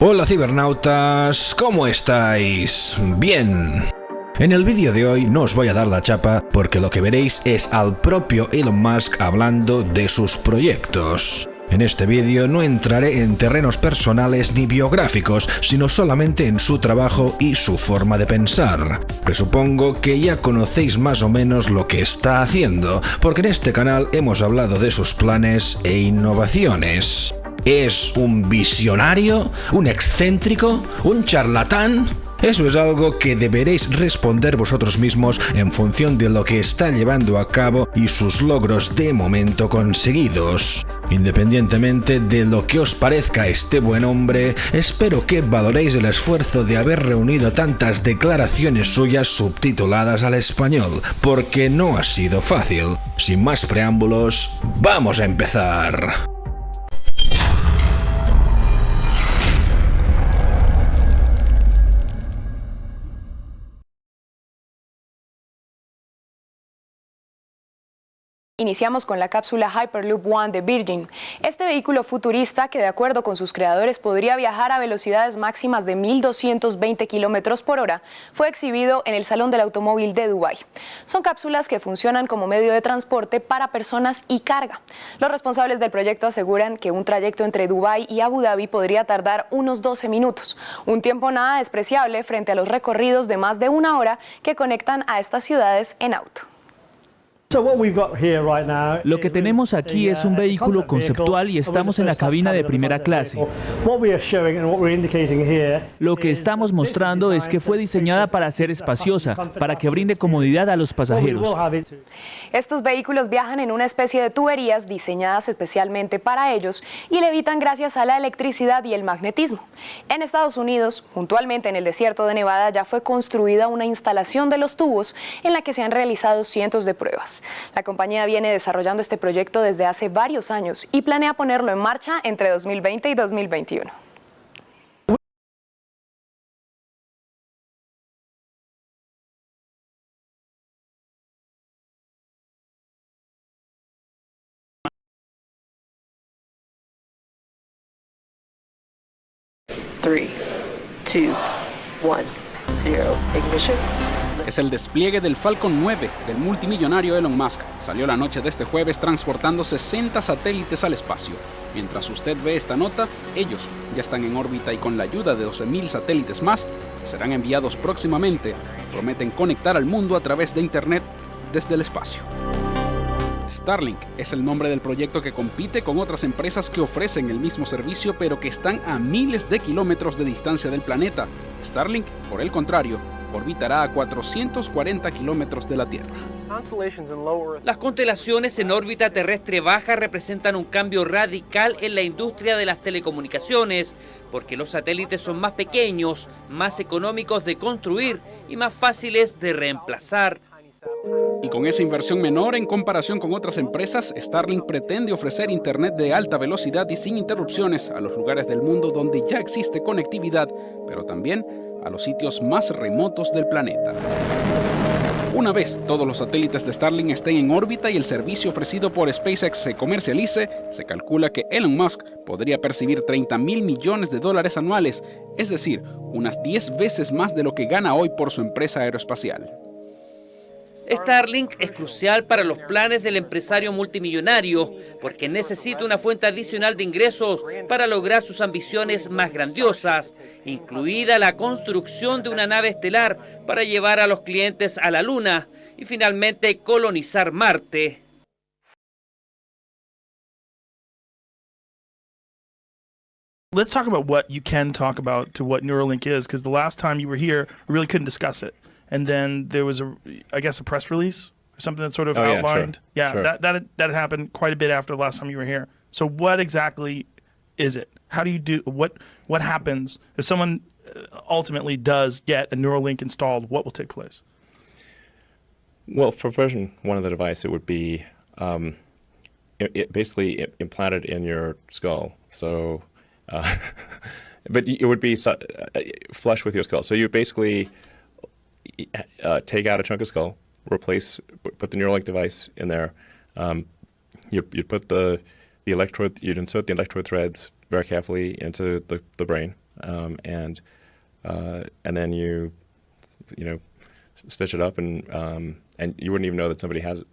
Hola cibernautas, ¿cómo estáis? Bien. En el vídeo de hoy no os voy a dar la chapa porque lo que veréis es al propio Elon Musk hablando de sus proyectos. En este vídeo no entraré en terrenos personales ni biográficos, sino solamente en su trabajo y su forma de pensar. Presupongo que ya conocéis más o menos lo que está haciendo, porque en este canal hemos hablado de sus planes e innovaciones. ¿Es un visionario? ¿Un excéntrico? ¿Un charlatán? Eso es algo que deberéis responder vosotros mismos en función de lo que está llevando a cabo y sus logros de momento conseguidos. Independientemente de lo que os parezca este buen hombre, espero que valoréis el esfuerzo de haber reunido tantas declaraciones suyas subtituladas al español, porque no ha sido fácil. Sin más preámbulos, ¡vamos a empezar! Iniciamos con la cápsula Hyperloop One de Virgin. Este vehículo futurista, que de acuerdo con sus creadores podría viajar a velocidades máximas de 1.220 km por hora, fue exhibido en el Salón del Automóvil de Dubái. Son cápsulas que funcionan como medio de transporte para personas y carga. Los responsables del proyecto aseguran que un trayecto entre Dubái y Abu Dhabi podría tardar unos 12 minutos, un tiempo nada despreciable frente a los recorridos de más de una hora que conectan a estas ciudades en auto. Lo que tenemos aquí es un vehículo conceptual y estamos en la cabina de primera clase. Lo que estamos mostrando es que fue diseñada para ser espaciosa, para que brinde comodidad a los pasajeros. Estos vehículos viajan en una especie de tuberías diseñadas especialmente para ellos y levitan gracias a la electricidad y el magnetismo. En Estados Unidos, puntualmente en el desierto de Nevada, ya fue construida una instalación de los tubos en la que se han realizado cientos de pruebas. La compañía viene desarrollando este proyecto desde hace varios años y planea ponerlo en marcha entre 2020 y 2021. Three, two, one, zero, ignition. Es el despliegue del Falcon 9 del multimillonario Elon Musk. Salió la noche de este jueves transportando 60 satélites al espacio. Mientras usted ve esta nota, ellos ya están en órbita y con la ayuda de 12.000 satélites más, que serán enviados próximamente, prometen conectar al mundo a través de Internet desde el espacio. Starlink es el nombre del proyecto que compite con otras empresas que ofrecen el mismo servicio pero que están a miles de kilómetros de distancia del planeta. Starlink, por el contrario, orbitará a 440 kilómetros de la Tierra. Las constelaciones en órbita terrestre baja representan un cambio radical en la industria de las telecomunicaciones, porque los satélites son más pequeños, más económicos de construir y más fáciles de reemplazar. Y con esa inversión menor en comparación con otras empresas, Starlink pretende ofrecer internet de alta velocidad y sin interrupciones a los lugares del mundo donde ya existe conectividad, pero también a los sitios más remotos del planeta. Una vez todos los satélites de Starlink estén en órbita y el servicio ofrecido por SpaceX se comercialice, se calcula que Elon Musk podría percibir $30.000 millones anuales, es decir, unas 10 veces más de lo que gana hoy por su empresa aeroespacial. Starlink es crucial para los planes del empresario multimillonario porque necesita una fuente adicional de ingresos para lograr sus ambiciones más grandiosas, incluida la construcción de una nave estelar para llevar a los clientes a la Luna y finalmente colonizar Marte. Let's talk about what you can talk about to what Neuralink is, because the last time you were here, we really couldn't discuss it. And then there was I guess a press release or something that sort of outlined. Yeah, sure. That happened quite a bit after the last time you were here. So what exactly is it? How do you do, what happens if someone ultimately does get a Neuralink installed? What will take place? Well, for version 1 of the device, it would be basically implanted in your skull. So, but it would be flush with your skull. So you basically take out a chunk of skull, put the Neuralink device in there. You put the electrode, you'd insert the electrode threads very carefully into the brain. and then you stitch it up, and you wouldn't even know that somebody has it.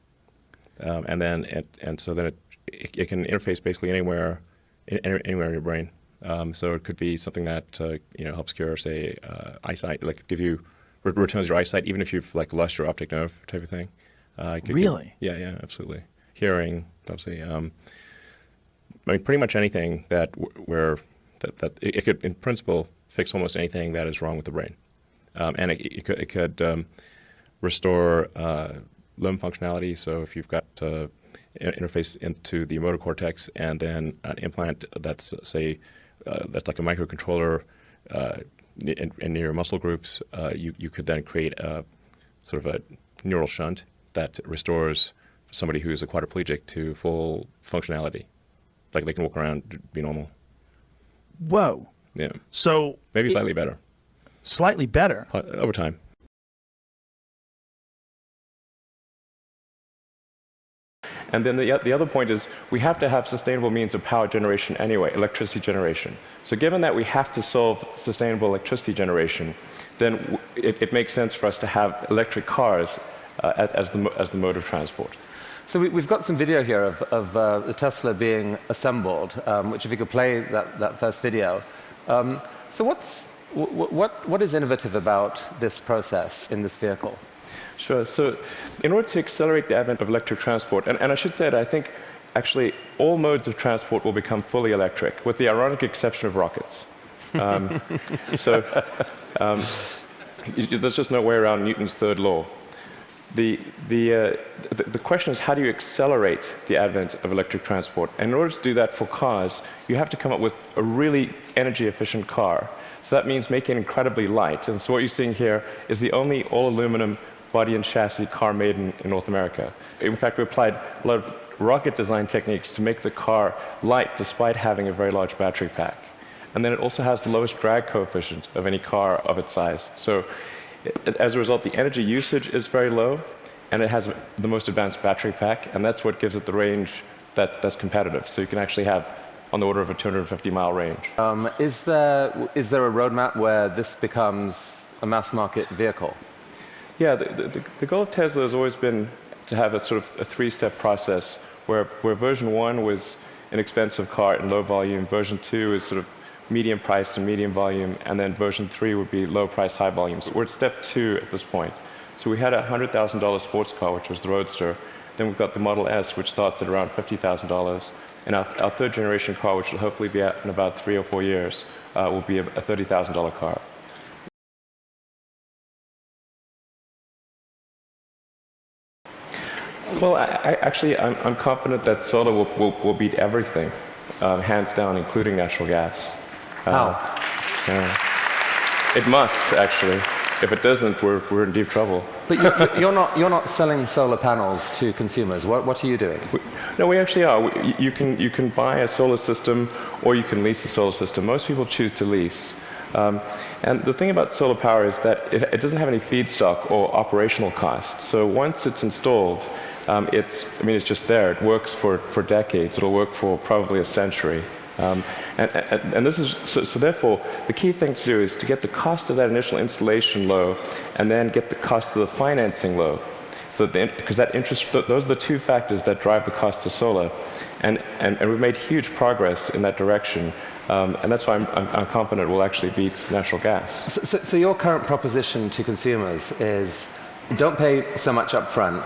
So then it can interface basically anywhere in your brain. So it could be something that helps cure, say, eyesight, like returns your eyesight, even if you've lost your optic nerve type of thing. Really? Yeah, absolutely. Hearing, obviously. Pretty much anything that it could, in principle, fix almost anything that is wrong with the brain, and it could restore limb functionality. So if you've got interface into the motor cortex and then an implant that's that's like a microcontroller in your muscle groups, you could then create a sort of a neural shunt that restores somebody who's a quadriplegic to full functionality. Like they can walk around, be normal. Whoa. Yeah. So maybe slightly better. Slightly better? Over time. And then the other point is we have to have sustainable means of power generation anyway, electricity generation. So given that we have to solve sustainable electricity generation, then it makes sense for us to have electric cars as the mode of transport. So we've got some video here of the Tesla being assembled, which if you could play that first video. So what is innovative about this process in this vehicle? Sure. So in order to accelerate the advent of electric transport, and I should say that I think actually all modes of transport will become fully electric, with the ironic exception of rockets. There's just no way around Newton's third law. The question is, how do you accelerate the advent of electric transport? And in order to do that for cars, you have to come up with a really energy-efficient car. So that means making it incredibly light. And so what you're seeing here is the only all-aluminum body and chassis car made in North America. In fact, we applied a lot of rocket design techniques to make the car light despite having a very large battery pack. And then it also has the lowest drag coefficient of any car of its size. So as a result, the energy usage is very low, and it has the most advanced battery pack, and that's what gives it the range that's competitive. So you can actually have on the order of a 250-mile range. Is there a roadmap where this becomes a mass-market vehicle? Yeah, the goal of Tesla has always been to have a sort of a three-step process where version 1 was an expensive car in low volume, version 2 is sort of medium price and medium volume, and then version 3 would be low price, high volume. So we're at step 2 at this point. So we had a $100,000 sports car, which was the Roadster. Then we've got the Model S, which starts at around $50,000. And our third generation car, which will hopefully be out in about 3 or 4 years, will be a $30,000 car. Well, I'm confident that solar will beat everything, hands down, including natural gas. How? It must, actually. If it doesn't, we're in deep trouble. But you're not selling solar panels to consumers. What are you doing? No, we actually are. You can buy a solar system, or you can lease a solar system. Most people choose to lease. And the thing about solar power is that it doesn't have any feedstock or operational costs. So once it's installed, it's just there. It works for decades. It'll work for probably a century. And this is so therefore the key thing to do is to get the cost of that initial installation low, and then get the cost of the financing low. So because that interest, those are the two factors that drive the cost of solar, and we've made huge progress in that direction. And that's why I'm confident we'll actually beat natural gas. So your current proposition to consumers is, don't pay so much up front.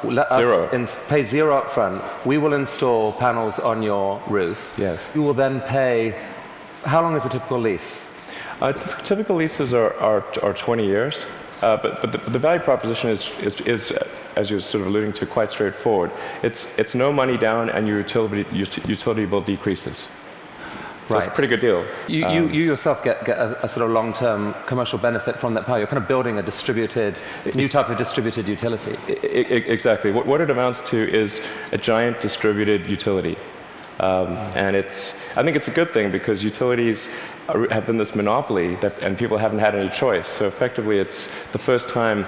Let us pay zero up front. We will install panels on your roof. Yes. You will then pay. How long is a typical lease? Typical leases are 20 years. But the value proposition is, as you're sort of alluding to, quite straightforward. It's no money down, and your utility bill decreases. So Right. it's a pretty good deal. You yourself get a sort of long-term commercial benefit from that power. You're kind of building a new type of distributed utility. Exactly. What it amounts to is a giant distributed utility. And I think it's a good thing, because utilities have been this monopoly and people haven't had any choice. So effectively, it's the first time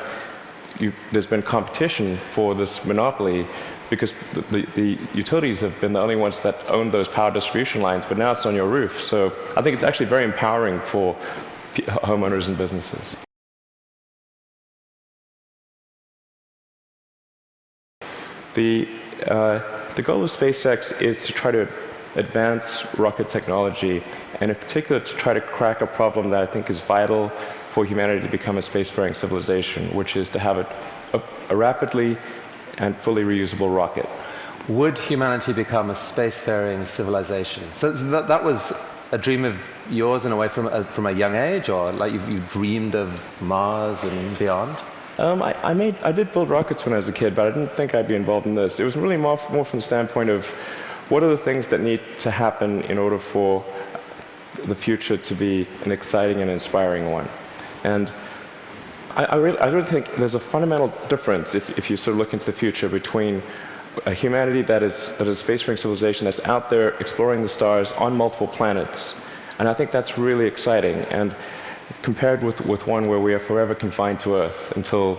there's been competition for this monopoly, because the utilities have been the only ones that own those power distribution lines, but now it's on your roof. So I think it's actually very empowering for homeowners and businesses. The goal of SpaceX is to try to advance rocket technology, and in particular to try to crack a problem that I think is vital for humanity to become a spacefaring civilization, which is to have a rapidly and fully reusable rocket. Would humanity become a spacefaring civilization? So that was a dream of yours in a way from a young age, or like you dreamed of Mars and beyond? I did build rockets when I was a kid, but I didn't think I'd be involved in this. It was really more from the standpoint of what are the things that need to happen in order for the future to be an exciting and inspiring one. And I really think there's a fundamental difference if you sort of look into the future between a humanity that is a spacefaring civilization that's out there exploring the stars on multiple planets. And I think that's really exciting. And compared with one where we are forever confined to Earth until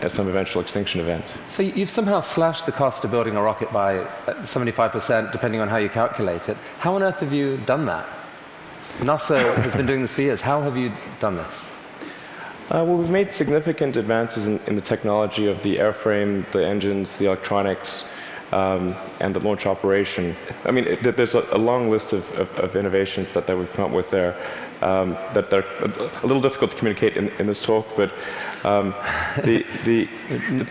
some eventual extinction event. So you've somehow slashed the cost of building a rocket by 75%, depending on how you calculate it. How on earth have you done that? NASA has been doing this for years. How have you done this? Well, we've made significant advances in the technology of the airframe, the engines, the electronics, and the launch operation. I mean, there's a long list of innovations that we've come up with there. That they're a little difficult to communicate in this talk, but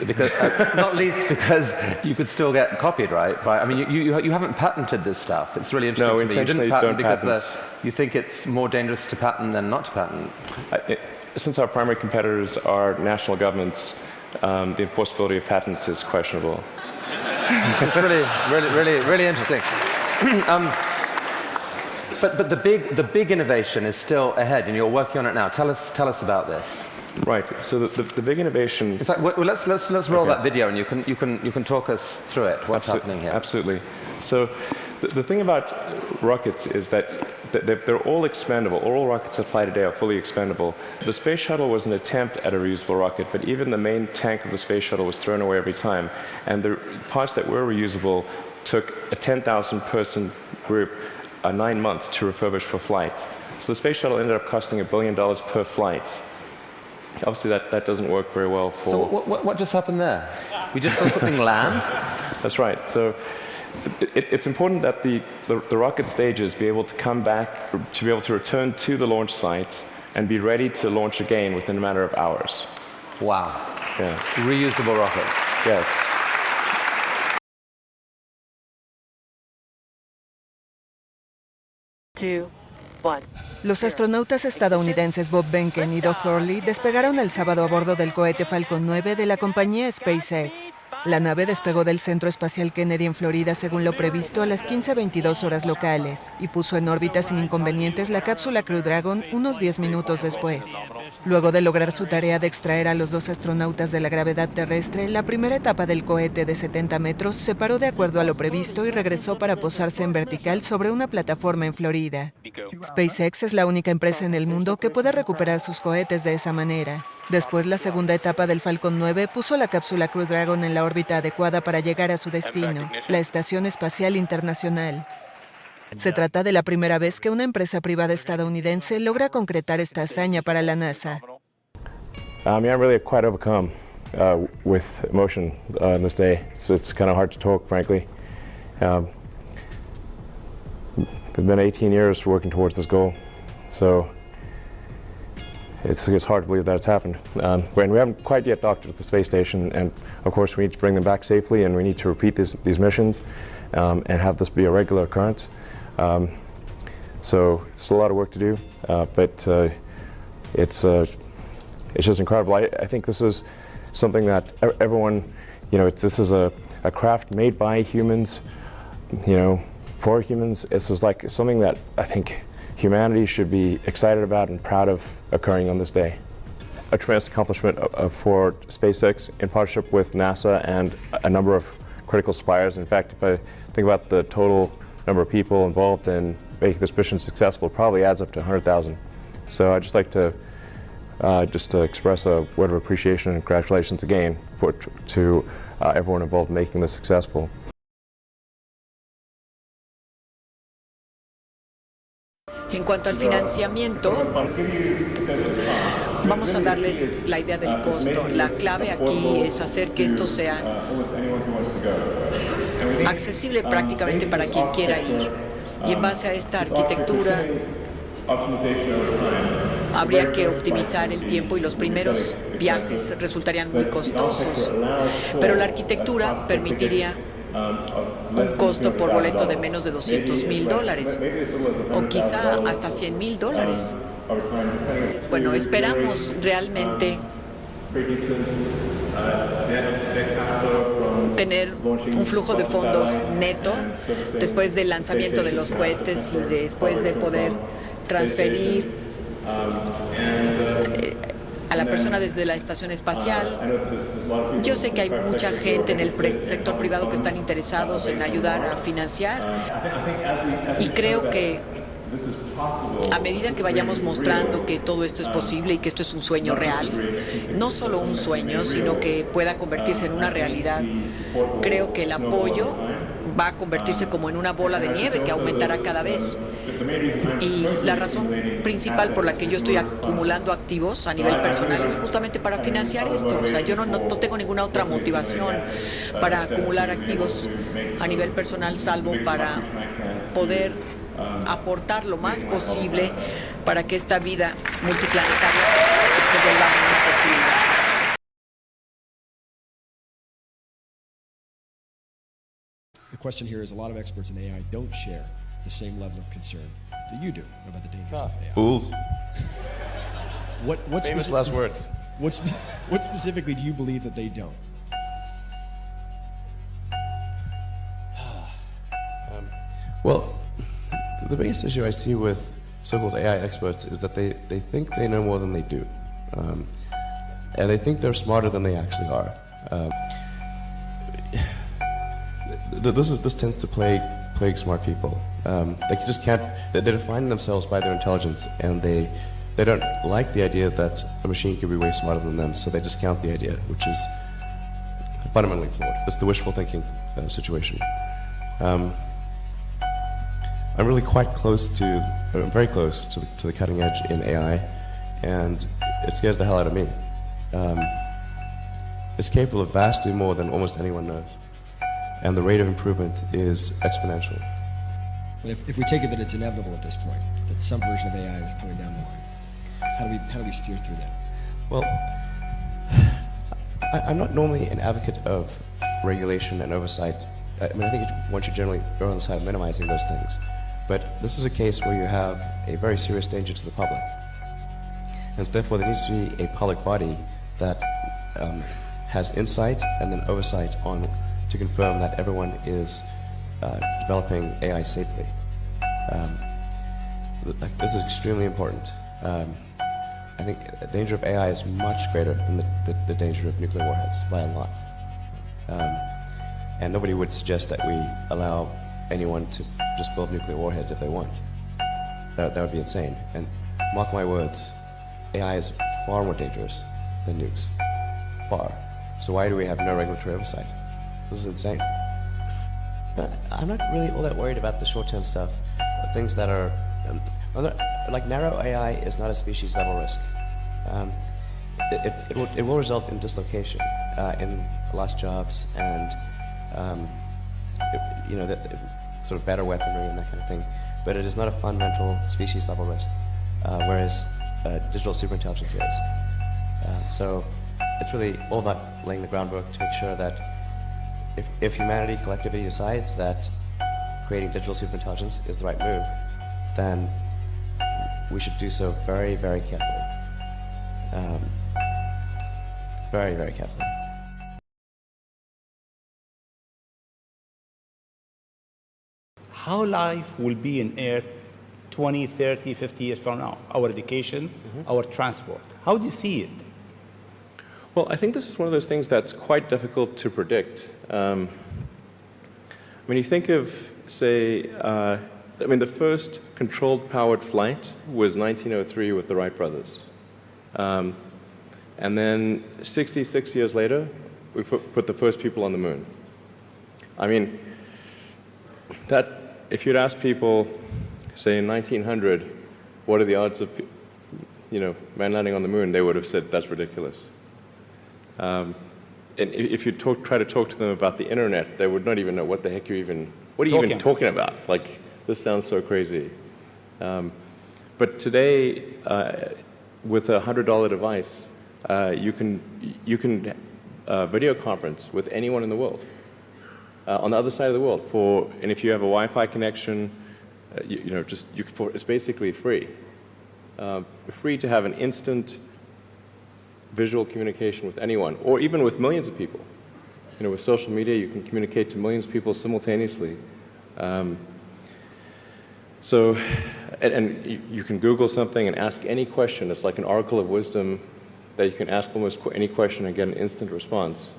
because, not least because you could still get copied, right? I mean, you haven't patented this stuff. It's really interesting to me. You didn't patent because you think it's more dangerous to patent than not to patent. Since our primary competitors are national governments, the enforceability of patents is questionable. It's really interesting. But the big innovation is still ahead, and you're working on it now. Tell us about this. Right. So the big innovation. In fact, let's roll that video, and you can talk us through it. What's happening here? Absolutely. So the thing about rockets is that they're all expendable. All rockets that fly today are fully expendable. The space shuttle was an attempt at a reusable rocket, but even the main tank of the space shuttle was thrown away every time. And the parts that were reusable took a 10,000-person group 9 months to refurbish for flight. So the space shuttle ended up costing $1 billion per flight. Obviously, that doesn't work very well for... So what just happened there? We just saw something land? That's right. So it's important that the rocket stages be able to come back, to be able to return to the launch site and be ready to launch again within a matter of hours. Wow. Yeah. Reusable rocket. Yes. Los astronautas estadounidenses Bob Behnken y Doug Hurley despegaron el sábado a bordo del cohete Falcon 9 de la compañía SpaceX. La nave despegó del Centro Espacial Kennedy en Florida según lo previsto a las 15:22 horas locales y puso en órbita sin inconvenientes la cápsula Crew Dragon unos 10 minutos después. Luego de lograr su tarea de extraer a los dos astronautas de la gravedad terrestre, la primera etapa del cohete de 70 metros se paró de acuerdo a lo previsto y regresó para posarse en vertical sobre una plataforma en Florida. SpaceX es la única empresa en el mundo que puede recuperar sus cohetes de esa manera. Después, la segunda etapa del Falcon 9 puso la cápsula Crew Dragon en la órbita adecuada para llegar a su destino, la Estación Espacial Internacional. Se trata de la primera vez que una empresa privada estadounidense logra concretar esta hazaña para la NASA. I'm really quite overcome with emotion on this day. It's kind of hard to talk, frankly. It's been 18 years working towards this goal, so it's hard to believe that it's happened. And we haven't quite yet docked at the space station, and of course we need to bring them back safely, and we need to repeat these missions and have this be a regular occurrence. So it's a lot of work to do, but it's just incredible. I think this is something that everyone, this is a craft made by humans, for humans. This is like something that I think humanity should be excited about and proud of occurring on this day. A tremendous accomplishment for SpaceX in partnership with NASA and a number of critical suppliers. In fact, if I think about the total number of people involved in making this mission successful, it probably adds up to 100,000. So I'd just like to express a word of appreciation and congratulations again to everyone involved in making this successful. En cuanto al financiamiento, vamos a darles la idea del costo. La clave aquí es hacer que esto sea accesible prácticamente para quien quiera ir. Y en base a esta arquitectura, habría que optimizar el tiempo y los primeros viajes resultarían muy costosos. Pero la arquitectura permitiría un costo por boleto de menos de $200,000 o quizá hasta $100,000. Bueno, esperamos realmente tener un flujo de fondos neto después del lanzamiento de los cohetes y después de poder transferir a la persona desde la estación espacial. Yo sé que hay mucha gente en el sector privado que están interesados en ayudar a financiar y creo que a medida que vayamos mostrando que todo esto es posible y que esto es un sueño real, no solo un sueño, sino que pueda convertirse en una realidad, creo que el apoyo va a convertirse como en una bola de nieve que aumentará cada vez. Y la razón principal por la que yo estoy acumulando activos a nivel personal es justamente para financiar esto. O sea, yo no tengo ninguna otra motivación para acumular activos a nivel personal salvo para poder aportar lo más posible para que esta vida multiplanetaria se vuelva una posibilidad. The question here is a lot of experts in AI don't share the same level of concern that you do about the dangers of AI. Fools. What Famous last words. What specifically do you believe that they don't? Well, the biggest issue I see with so-called AI experts is that they think they know more than they do. And they think they're smarter than they actually are. This tends to plague smart people. They just can't, they define themselves by their intelligence, and they don't like the idea that a machine could be way smarter than them, so they discount the idea, which is fundamentally flawed. It's the wishful thinking situation. I'm really quite close to, or very close to the cutting edge in AI, and it scares the hell out of me. It's capable of vastly more than almost anyone knows, and the rate of improvement is exponential. But if we take it that it's inevitable at this point, that some version of AI is coming down the line, how do we steer through that? Well, I'm not normally an advocate of regulation and oversight. I mean, I think one should generally err on the side of minimizing those things. But this is a case where you have a very serious danger to the public. And so therefore there needs to be a public body that has insight and then oversight on to confirm that everyone is developing AI safely. This is extremely important. I think the danger of AI is much greater than the danger of nuclear warheads by a lot. And nobody would suggest that we allow anyone to just build nuclear warheads if they want. That would be insane. And mark my words, AI is far more dangerous than nukes. Far. So why do we have no regulatory oversight? This is insane. I'm not really all that worried about the short-term stuff. Things that are, like narrow AI is not a species level risk. It will result in dislocation, in lost jobs and sort of better weaponry and that kind of thing. But it is not a fundamental species level risk, whereas digital superintelligence is. So it's really all about laying the groundwork to make sure that if humanity collectively decides that creating digital superintelligence is the right move, then we should do so very, very carefully. Very, very carefully. How life will be in Earth 20, 30, 50 years from now, our education, our transport. How do you see it? Well, I think this is one of those things that's quite difficult to predict. When you think of, say, the first controlled powered flight was 1903 with the Wright brothers. And then 66 years later, we put the first people on the moon. I mean, if you'd ask people, say in 1900, what are the odds of, man landing on the moon, they would have said that's ridiculous. And if you try to talk to them about the internet, they would not even know what the heck what are you even talking about? Like, this sounds so crazy. But today, with a $100 device, you can video conference with anyone in the world, on the other side of the world. And if you have a Wi-Fi connection, it's basically free. Free to have an instant visual communication with anyone, or even with millions of people. With social media, you can communicate to millions of people simultaneously. And you can Google something and ask any question. It's like an oracle of wisdom that you can ask almost any question and get an instant response.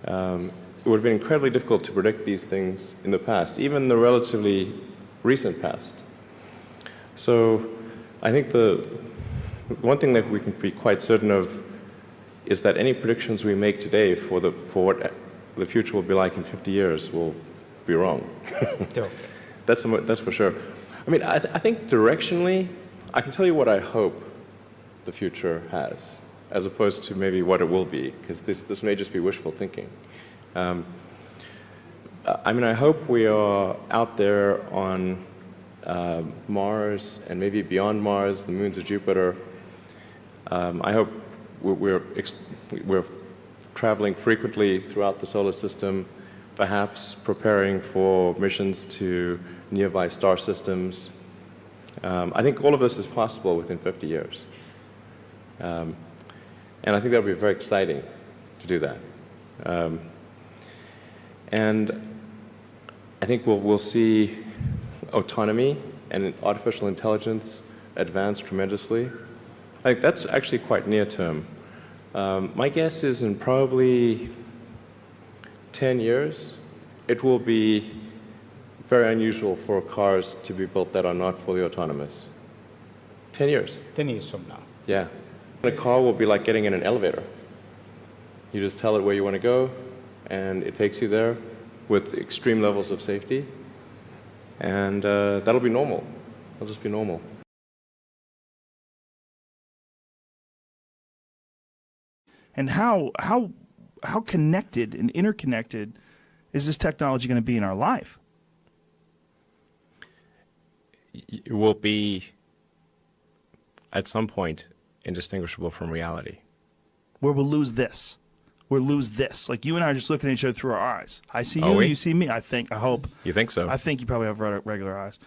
It would have been incredibly difficult to predict these things in the past, even the relatively recent past. So I think the one thing that we can be quite certain of is that any predictions we make today for what the future will be like in 50 years will be wrong. That's for sure. I mean, I think directionally, I can tell you what I hope the future has, as opposed to maybe what it will be, because this may just be wishful thinking. I mean, I hope we are out there on Mars and maybe beyond Mars, the moons of Jupiter. I hope we're traveling frequently throughout the solar system, perhaps preparing for missions to nearby star systems. I think all of this is possible within 50 years. And I think that would be very exciting to do that. And I think we'll see autonomy and artificial intelligence advance tremendously. I think that's actually quite near term. My guess is in probably 10 years, it will be very unusual for cars to be built that are not fully autonomous. 10 years. 10 years from now. Yeah. A car will be like getting in an elevator. You just tell it where you want to go, and it takes you there with extreme levels of safety. And that'll be normal. It'll just be normal. And how connected and interconnected is this technology going to be in our life? It will be, at some point, indistinguishable from reality. Where we'll lose this. We'll lose this. Like, you and I are just looking at each other through our eyes. I see you, you see me. I hope. You think so? I think you probably have regular eyes.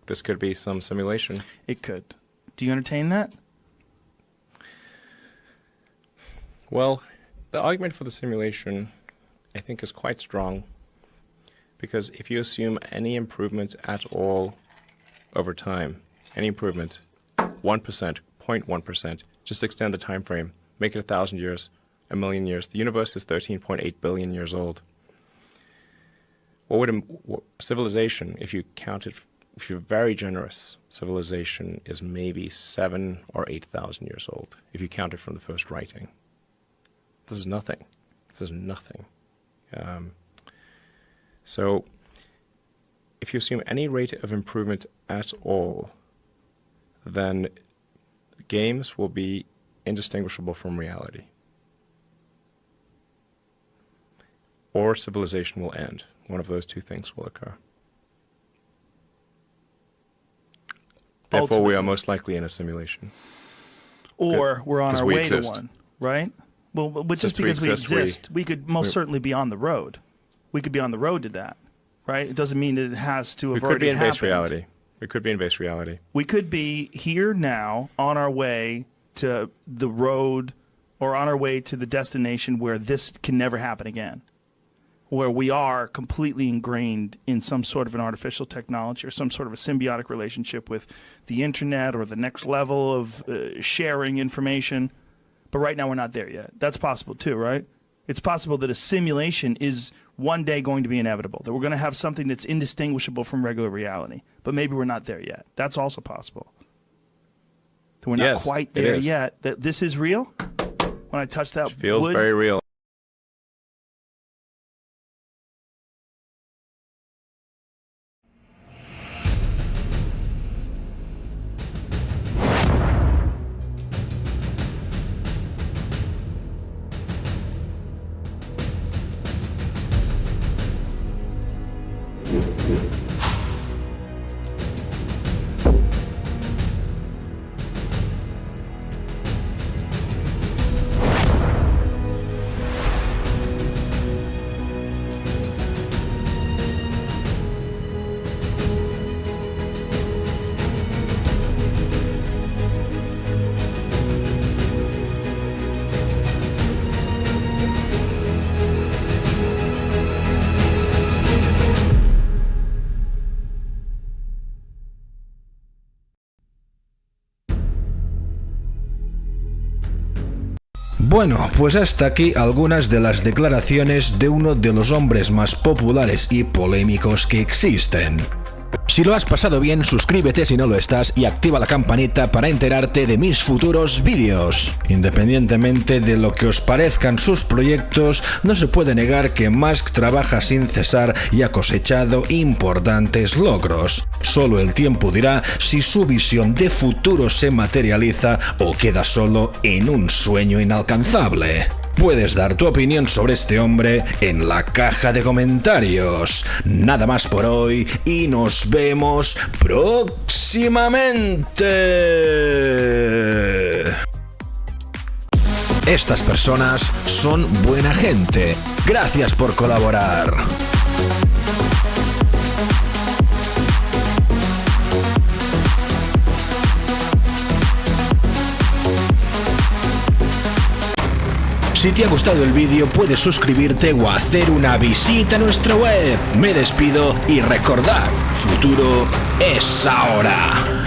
This could be some simulation. It could. Do you entertain that? Well, the argument for the simulation, I think, is quite strong, because if you assume any improvement at all over time, any improvement, 1%, 0.1%, just extend the time frame, make it 1,000 years, 1,000,000 years. The universe is 13.8 billion years old. What would civilization, if you count it, if you're very generous, civilization is maybe 7,000 or 8,000 years old, if you count it from the first writing. This is nothing. This is nothing. So if you assume any rate of improvement at all, then games will be indistinguishable from reality. Or civilization will end. One of those two things will occur. Therefore, we are most likely in a simulation. Or we're on our way to one, right? Well, but just because we exist, we could most certainly be on the road. We could be on the road to that, right? It doesn't mean that it has to have already happened. We could be in base reality. We could be in base reality. We could be here now on our way to the road, or on our way to the destination where this can never happen again, where we are completely ingrained in some sort of an artificial technology or some sort of a symbiotic relationship with the internet or the next level of sharing information. But right now we're not there yet. That's possible too, right? It's possible that a simulation is one day going to be inevitable, that we're going to have something that's indistinguishable from regular reality. But maybe we're not there yet. That's also possible. That we're not quite there yet. That this is real. When I touch that wood, feels very real. Bueno, pues hasta aquí algunas de las declaraciones de uno de los hombres más populares y polémicos que existen. Si lo has pasado bien, suscríbete si no lo estás y activa la campanita para enterarte de mis futuros vídeos. Independientemente de lo que os parezcan sus proyectos, no se puede negar que Musk trabaja sin cesar y ha cosechado importantes logros. Solo el tiempo dirá si su visión de futuro se materializa o queda solo en un sueño inalcanzable. Puedes dar tu opinión sobre este hombre en la caja de comentarios. Nada más por hoy y nos vemos próximamente. Estas personas son buena gente. Gracias por colaborar. Si te ha gustado el vídeo, puedes suscribirte o hacer una visita a nuestra web. Me despido y recordad, futuro es ahora.